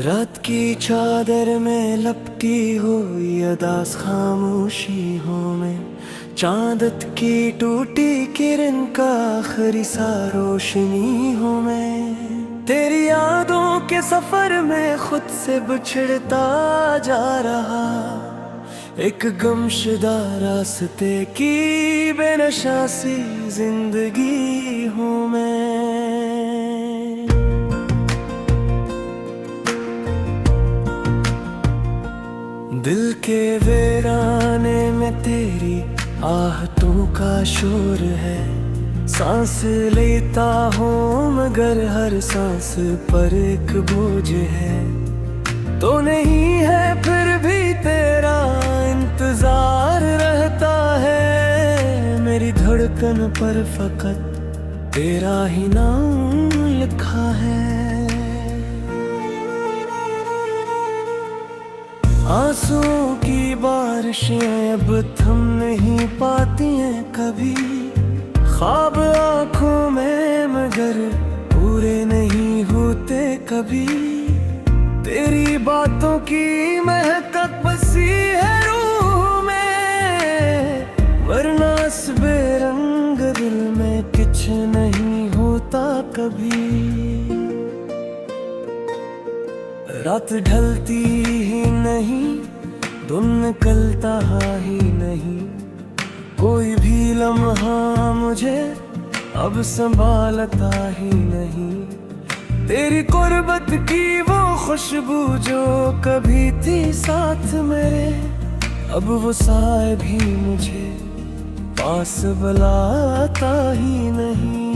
रात की चादर में लपटी हुई अदास खामोशियों में चांदत की टूटी किरण का आखिरी सा रोशनी हूँ मैं। तेरी यादों के सफर में खुद से बिछड़ता जा रहा, एक गमशुदा रास्ते की बेनशा सी जिंदगी हूँ मैं। दिल के वीराने में तेरी आहटों का शोर है, सांस लेता हूँ मगर हर सांस पर एक बोझ है। तो नहीं है फिर भी तेरा इंतजार रहता है, मेरी धड़कन पर फकत तेरा ही नाम लिखा है। आंसुओं की बारिशें अब थम नहीं पाती हैं कभी, ख्वाब आंखों में मगर पूरे नहीं होते कभी। तेरी बातों की महक बसी है रूह में, वरना इस बेरंग दिल में कुछ नहीं होता कभी। रात ढलती ही नहीं, दिन निकलता ही नहीं, कोई भी लम्हा मुझे अब संभालता ही नहीं। तेरी कुर्बत की वो खुशबू जो कभी थी साथ मेरे, अब वो साए भी मुझे पास बुलाता ही नहीं।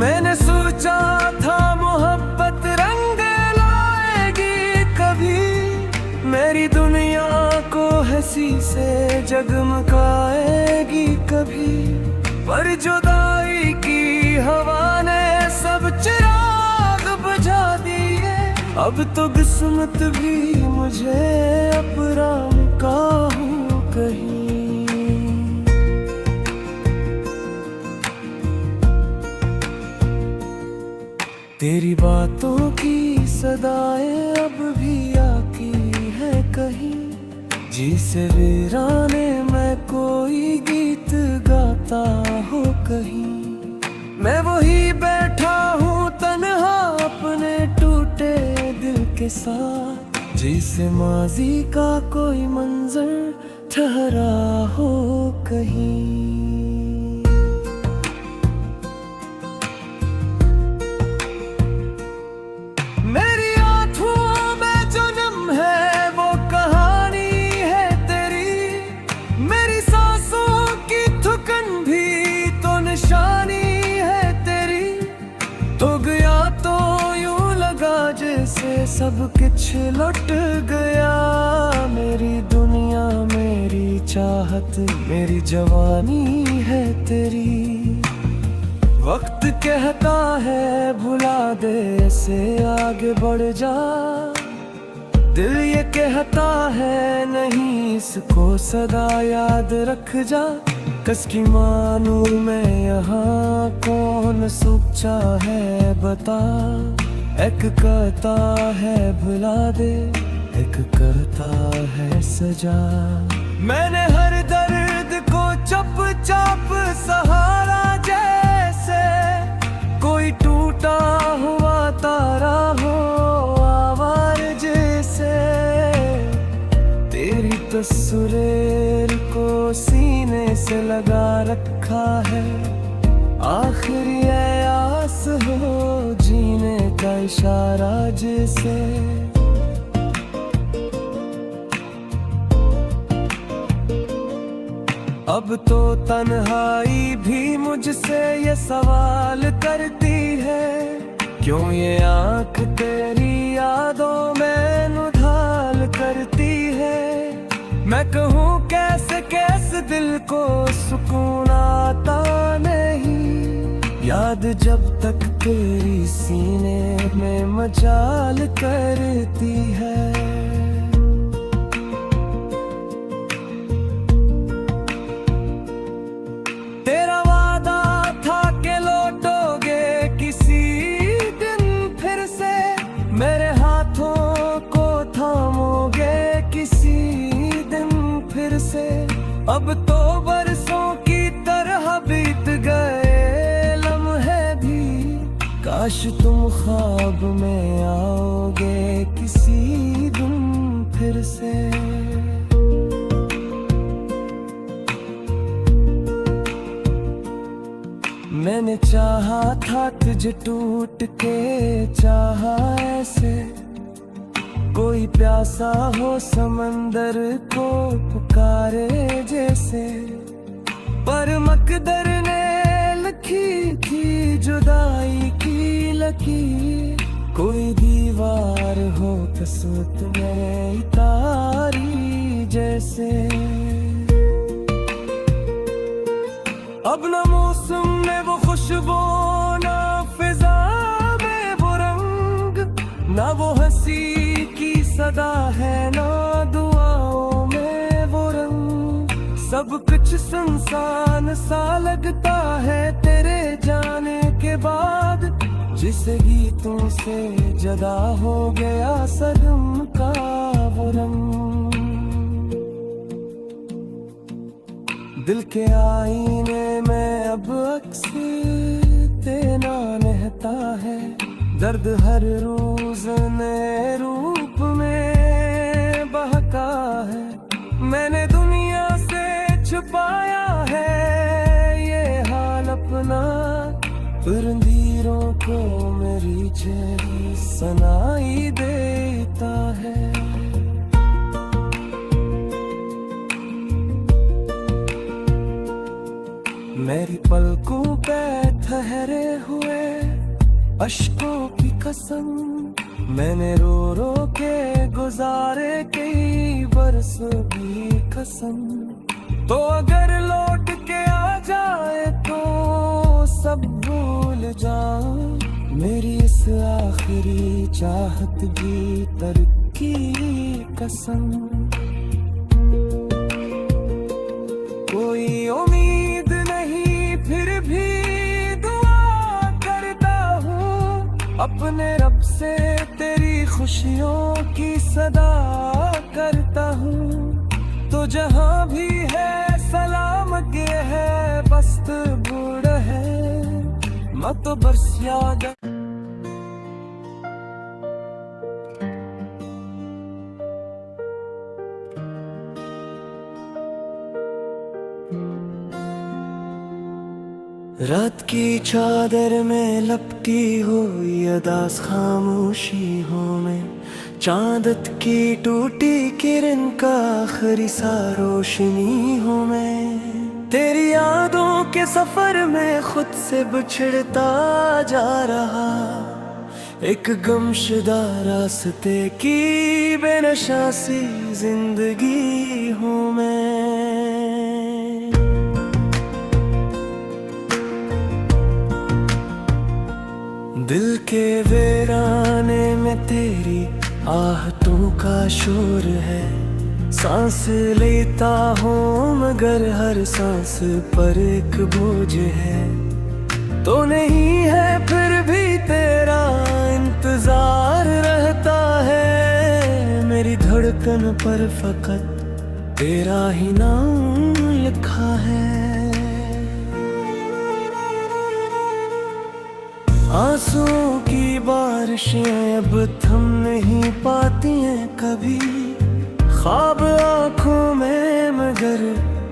मैंने सोचा था मोहब्बत रंग लाएगी कभी, मेरी दुनिया को हंसी से जगमगाएगी कभी, पर जुदाई की हवा ने सब चिराग बुझा दिए। अब तो किस्मत भी मुझे अपराम का हूँ कहीं। तेरी बातों की सदाएं अब भी आकी है कहीं, जिसे वीराने मैं कोई गीत गाता हो कहीं। मैं वही बैठा हूँ तन्हा अपने टूटे दिल के साथ, जिसे माजी का कोई मंजर ठहरा हो कहीं। जैसे सब कुछ लुट गया, मेरी दुनिया मेरी चाहत मेरी जवानी है तेरी। वक्त कहता है भुला दे से आगे बढ़ जा, दिल ये कहता है नहीं इसको सदा याद रख जा। कस की मानू मैं यहाँ कौन सोचा है बता, एक कहता है भुला दे, एक कहता है सजा। मैंने हर दर्द को चुपचाप सहारा, जैसे कोई टूटा हुआ तारा हो आवार जैसे। तेरी तस्वीर को सीने से लगा रखा है, आखिरी आस हो जीने का इशारा जैसे। अब तो तन्हाई भी मुझसे ये सवाल करती है, क्यों ये आँख तेरी यादों में नुढाल करती है। मैं कहूँ कैसे कैसे दिल को सुकून आता नहीं, याद जब तक तेरी सीने में मचाल करती है। तेरा वादा था काश तुम ख्वाब में आओगे किसी दिन फिर से। मैंने चाहा था तुझे टूट के, चाहा ऐसे कोई प्यासा हो समंदर को पुकारे जैसे, पर मकदर ने लिखी थी जुदाई की लकीर। कोई दीवार हो कसमत में तारी जैसे। अब न मौसम में वो खुशबू, ना फिजा में वो रंग, ना वो हंसी की सदा है, ना दुआओं में वो रंग। सब कुछ सुनसान सा लगता है तेरे जाने के बाद, जिस गीतों से जदा हो गया सनम का वो रंग। दिल के आईने में अब अक्स तेरा रहता है, दर्द हर रोज नए रूप में बहका है। मैंने दुनिया से छुपाया है ये हाल अपना, परंदीरों को मेरी चेहरी सुनाई देता है। मेरी पलकों पे ठहरे हुए अश्कों की कसम, मैंने रो रो के गुजारे कई बरस भी कसम। तो अगर लौट के आ जाए तो सब भूल जाऊं, मेरी इस आखिरी चाहत भी तरक्की कसम। कोई उम्मीद नहीं फिर भी दुआ करता हूँ, अपने रब से तेरी खुशियों की सदा करता हूँ। तो जहाँ भी है सलामत ये है, बस्त बूढ़ है मत बरस याद। रात की चादर में लपटी हुई अदास खामोशियों में, चांदत की टूटी किरण का आखिरी सा रोशनी हूँ मैं। तेरी यादों के सफर में खुद से बिछड़ता जा रहा, एक गमशदा रास्ते की बेनशा सी जिंदगी हूँ मैं। दिल के वीराने में तेरी आहटों का शोर है, सांस लेता हूँ मगर हर सांस पर एक बोझ है। तो नहीं है फिर भी तेरा इंतजार रहता है, मेरी धड़कन पर फकत तेरा ही नाम लिखा है। आंसुओं की बारिशें अब थम नहीं पाती हैं कभी, ख्वाब आँखों में मगर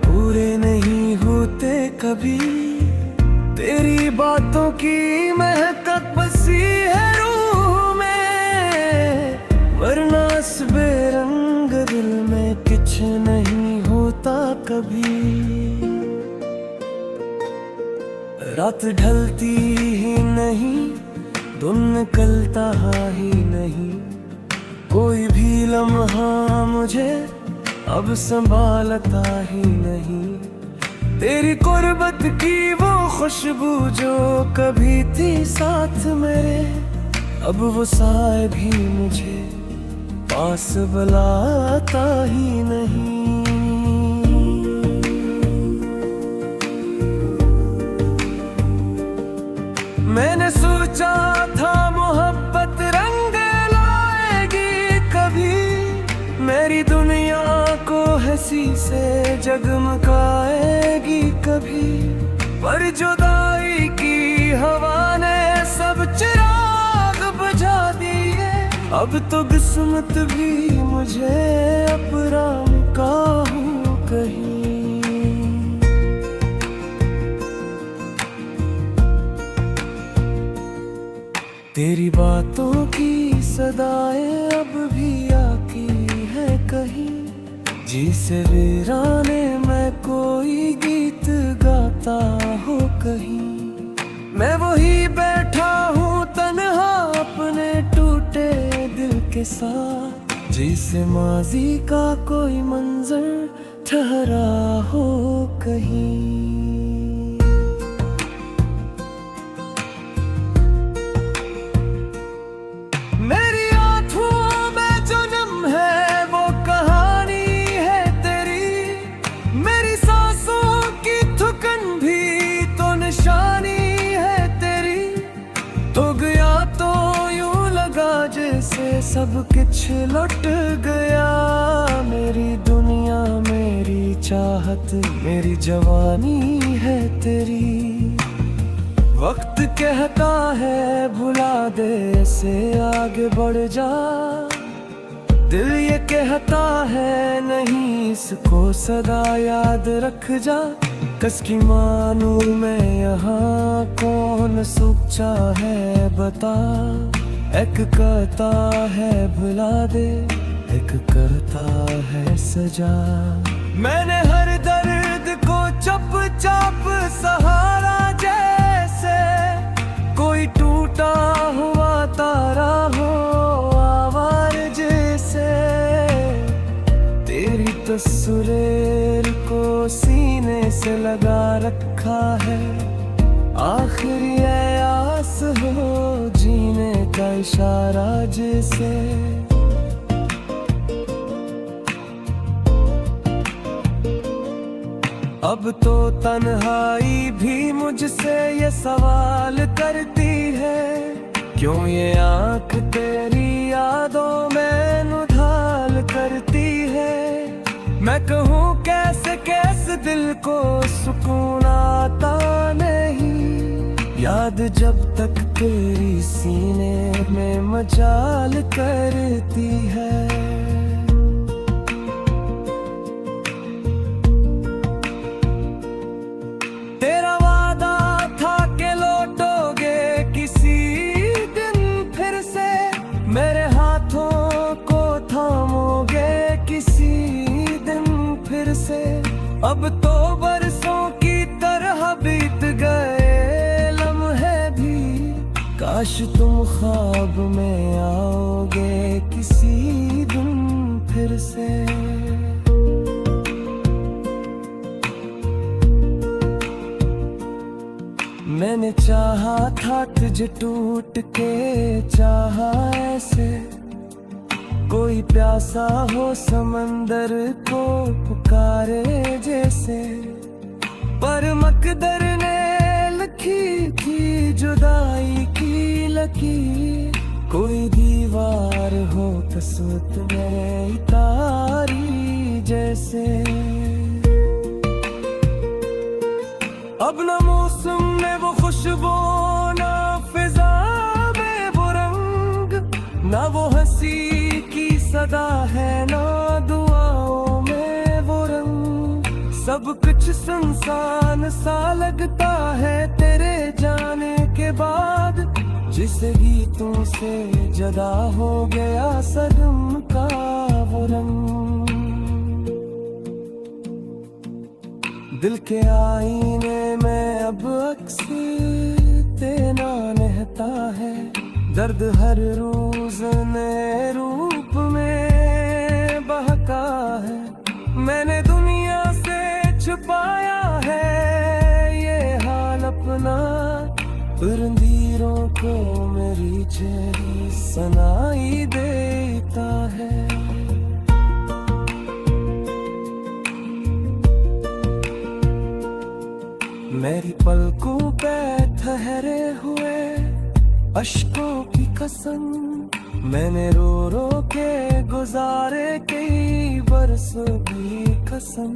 पूरे नहीं होते कभी। तेरी बातों की महकत बसी है रूह में, वरना इस बेरंग दिल में कुछ नहीं होता कभी। रात ढलती ही नहीं, दिन निकलता ही नहीं, कोई भी लम्हा मुझे अब संभालता ही नहीं। तेरी कुर्बत की वो खुशबू जो कभी थी साथ मेरे, अब वो साए भी मुझे पास बुलाता ही नहीं। मैंने सोचा था मोहब्बत रंग लाएगी कभी, मेरी दुनिया को हंसी से जगमगाएगी कभी, पर जुदाई की हवा ने सब चिरा अब तो किस्मत भी मुझे अपराम का हूँ कहीं। तेरी बातों की सदाएं अब भी आती है कहीं, जिसे वीराने में कोई गीत गाता हो कहीं। मैं वही बैठा हूँ तन्हा अपने टूटे दिल के साथ, जिसे माजी का कोई मंजर ठहरा हो कहीं। मेरी आँखों में जो नम है वो कहानी है तेरी, मेरी सांसों की थुकन भी तो निशानी है तेरी। तो गया तो यूं लगा जैसे सब कुछ लुट गया, मेरी दुनिया मेरी चाहत मेरी जवानी है तेरी। वक्त कहता है भुला दे से आगे बढ़ जा, दिल ये कहता है नहीं इसको सदा याद रख जा। कस की मानू मैं यहाँ कौन सच्चा है बता, एक कहता है भुला दे एक करता है सजा। मैंने हर दर्द को चुपचाप सहारा जैसे कोई टूटा हुआ तारा हो आवार जैसे। तेरी तस्वीर को सीने से लगा रखा है, आखिरी आस हो जीने का इशारा जैसे। अब तो तन्हाई भी मुझसे ये सवाल करती है, क्यों ये आँख तेरी यादों में नुधाल करती है। मैं कहूँ कैसे कैसे दिल को सुकून आता नहीं, याद जब तक तेरी सीने में मचाल करती है। तेरा वादा था कि लौटोगे किसी दिन फिर से, मेरे हाथों को थामोगे किसी दिन फिर से। अब तो बरसों की तरह बीत गए लम्हे भी, काश तुम ख्वाब में आओगे किसी दिन फिर से। मैंने चाहा था तुझे टूट के चाहा ऐसे, कोई प्यासा हो समंदर को पुकारे जैसे। पर मकदर ने लिखी थी जुदाई की लकीर, कोई दीवार हो कसुत मेरे तारी जैसे। अब न मौसम में वो खुशबू ना फिजा में वो रंग, ना वो हंसी की सदा है ना दुआओं में वो रंग। सब कुछ सुनसान सा लगता है तेरे जाने के बाद, जिस गीतों से जदा हो गया सनम का वो रंग। दिल के आईने में अब अक्स तेरा रहता है, दर्द हर रोज नए रूप में बहका है। मैंने दुनिया से छुपाया है ये हाल अपना, परंदीरों को मेरी चेहरी सुनाई देता है। मेरी पलकों पे ठहरे हुए अश्कों की कसम, मैंने रो रो के गुजारे कई बरसों की कसम।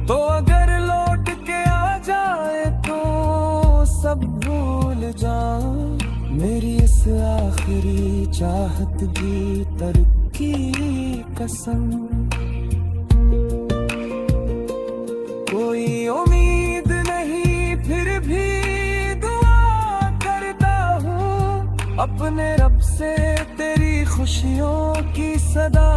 तो अगर लौट के आ जाए तो सब भूल जाऊं, मेरी इस आखिरी चाहत की तरक्की कसम। कोई उम्मीद नहीं फिर भी दुआ करता हूँ, अपने रब से तेरी खुशियों की सदा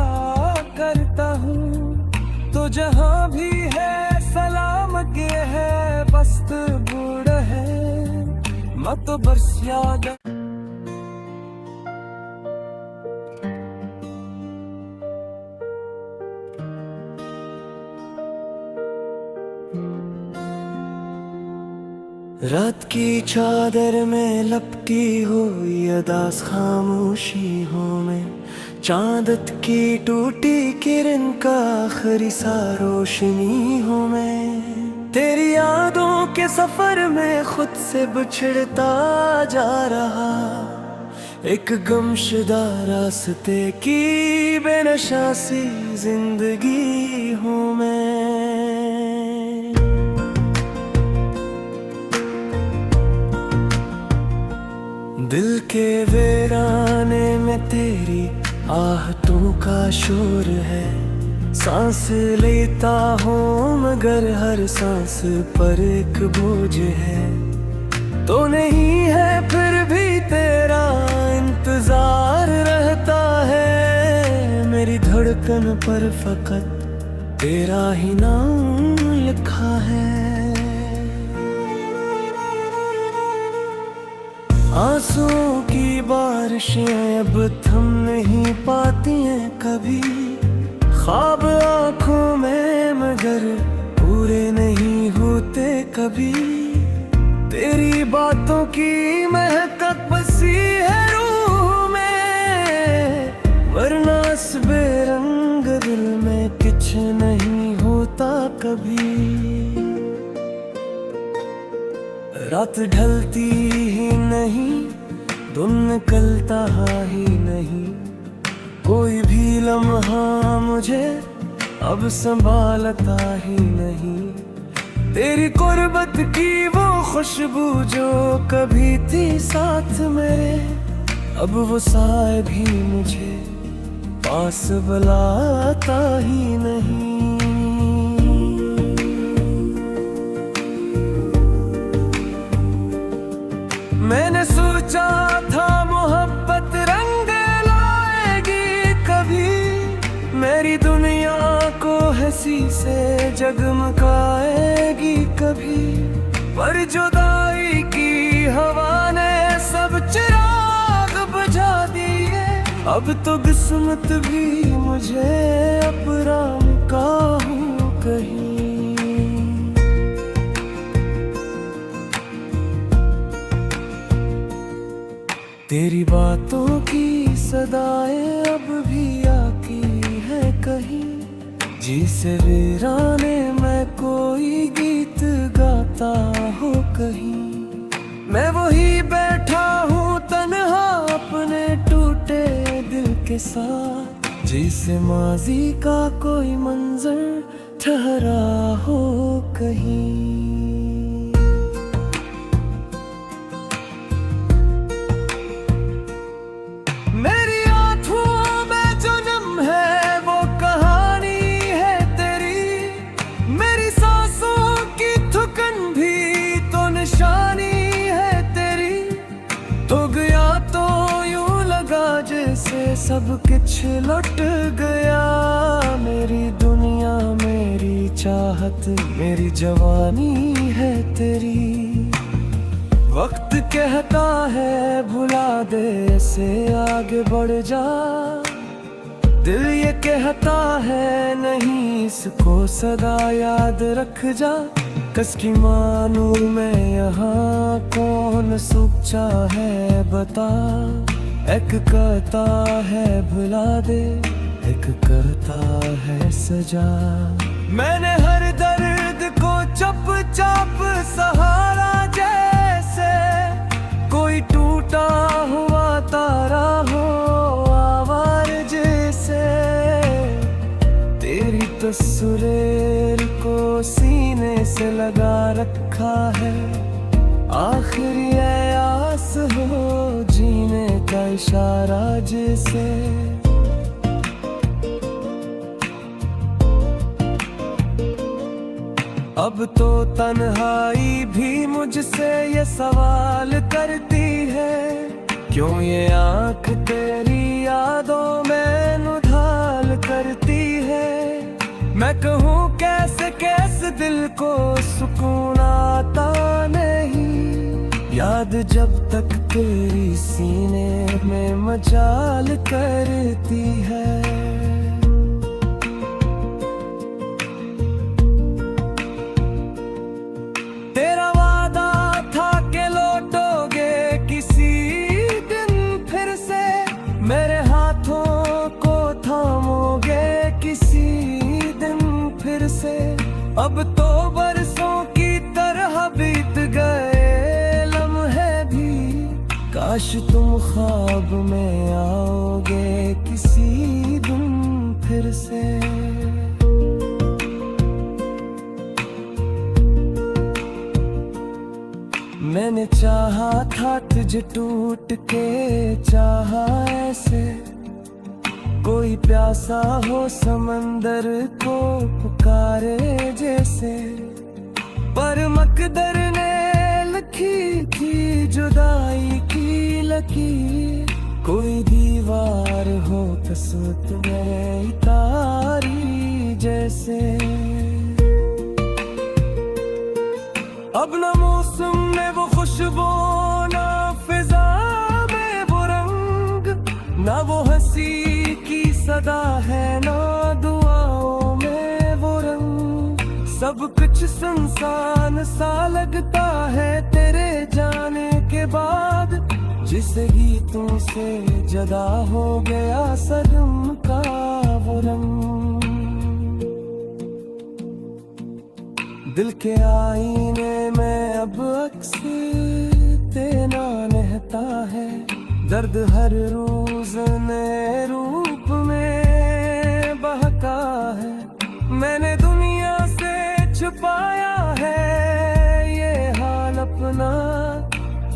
करता हूँ। तो जहाँ भी है सलामत है, बस्त बूढ़ है मत बरस याद। रात की चादर में लपटी हुई अदास खामोशियों में, चांदत की टूटी किरण का आखिरी सा रोशनी हूँ मैं। तेरी यादों के सफर में खुद से बिछड़ता जा रहा, एक गमशुदा रास्ते की बेनशा सी जिंदगी हूँ मैं। दिल के वीराने में तेरी आहटों का शोर है, सांस लेता हूँ मगर हर सांस पर एक बोझ है। तो नहीं है फिर भी तेरा इंतजार रहता है, मेरी धड़कन पर फकत तेरा ही नाम लिखा है। आंसुओं की बारिशें अब थम नहीं पाती हैं कभी, ख्वाब आँखों में मगर पूरे नहीं होते कभी। तेरी बातों की महकत बसी है रूह में, वरना इस बेरंग दिल में कुछ नहीं होता कभी। रात ढलती ही नहीं, दिन निकलता ही नहीं, कोई भी लम्हा मुझे अब संभालता ही नहीं। तेरी कुर्बत की वो खुशबू जो कभी थी साथ मेरे, अब वो साए भी मुझे पास बुलाता ही नहीं। मैंने सोचा था मोहब्बत रंग लाएगी कभी, मेरी दुनिया को हंसी से जगमगाएगी कभी। पर जुदाई की हवा ने सब चिराग बुझा दिए, अब तो किस्मत भी मुझे अपराम का हूँ कहीं। तेरी बातों की सदाएं अब भी आकी है कहीं, जिसे वीराने में कोई गीत गाता हो कहीं। मैं वही बैठा हूँ तन्हा अपने टूटे दिल के साथ, जिसे माजी का कोई मंजर ठहरा हो कहीं। मेरी आँखों में जो नम है वो कहानी है तेरी, मेरी सांसों की थुकन भी तो निशानी है तेरी। तो गया तो यूं लगा जैसे सब कुछ लुट गया, मेरी दुनिया मेरी चाहत मेरी जवानी है तेरी। वक्त कहता है भुला दे से आगे बढ़ जा, दिल ये कहता है नहीं इसको सदा याद रख जा। कस की मानू मैं यहाँ कौन सच्चा है बता, एक कहता है भुला दे एक करता है सजा। मैंने हर दर्द को चुपचाप सहारा जैसे, कोई टूटा हुआ तारा हो आवार जैसे। तेरी तस्वीर को सीने से लगा रखा है, आखिरी आस हो इशारा जिसे अब तो तन्हाई भी मुझसे ये सवाल करती है, क्यों ये आँख तेरी यादों में नुधाल करती है। मैं कहूँ कैसे कैसे दिल को सुकून आता नहीं, याद जब तक तेरी सीने में मचाल करती है। तेरा वादा था कि लौटोगे किसी दिन फिर से, मेरे हाथों को थामोगे किसी दिन फिर से। अब तो बरसों की तरह बीत गए लम्हे भी, काश तुम ख्वाब में आओगे किसी दिन फिर से। मैंने चाहा था तुझे टूट के, चाहा ऐसे कोई प्यासा हो समंदर को पुकारे जैसे, पर मकदर ने लिखी थी जुदाई की लकीर। कोई दीवार हो कसुत मेरे तारी जैसे, अब न मौसम में वो खुशबू, ना फिजा में वो रंग, ना वो हंसी की सदा है, ना दुआओं में वो रंग। सब कुछ सुनसान सा लगता है तेरे जाने के बाद, जिसे गीतों से जदा हो गया सनम का वो रंग। दिल के आईने में अब अक्स तेरा रहता है, दर्द हर रोज नए रूप में बहका है। मैंने दुनिया से छुपाया है ये हाल अपना,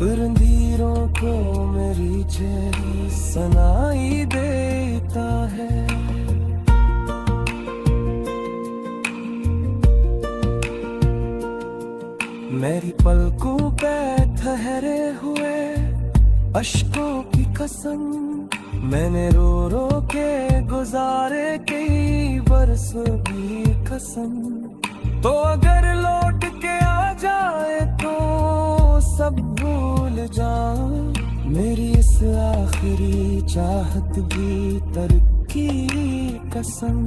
परंदीरों को मेरी चेहरी सुनाई देता है। मेरी पलकों पे ठहरे हुए अश्कों की कसम, मैंने रो रो के गुजारे कई बरसों की कसम। तो अगर लौट के आ जाए तो सब भूल जाऊं, मेरी इस आखिरी चाहत भी तरक्की कसम।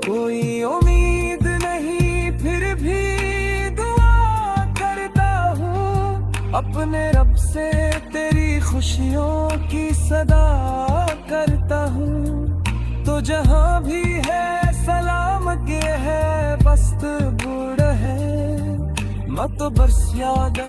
कोई उम्मीद नहीं फिर भी दुआ करता हूँ, अपने रब से तेरी खुशियों की सदा करता हूँ। तो जहाँ भी है सलाम के है बस्त बूढ़ है, मत बरस याद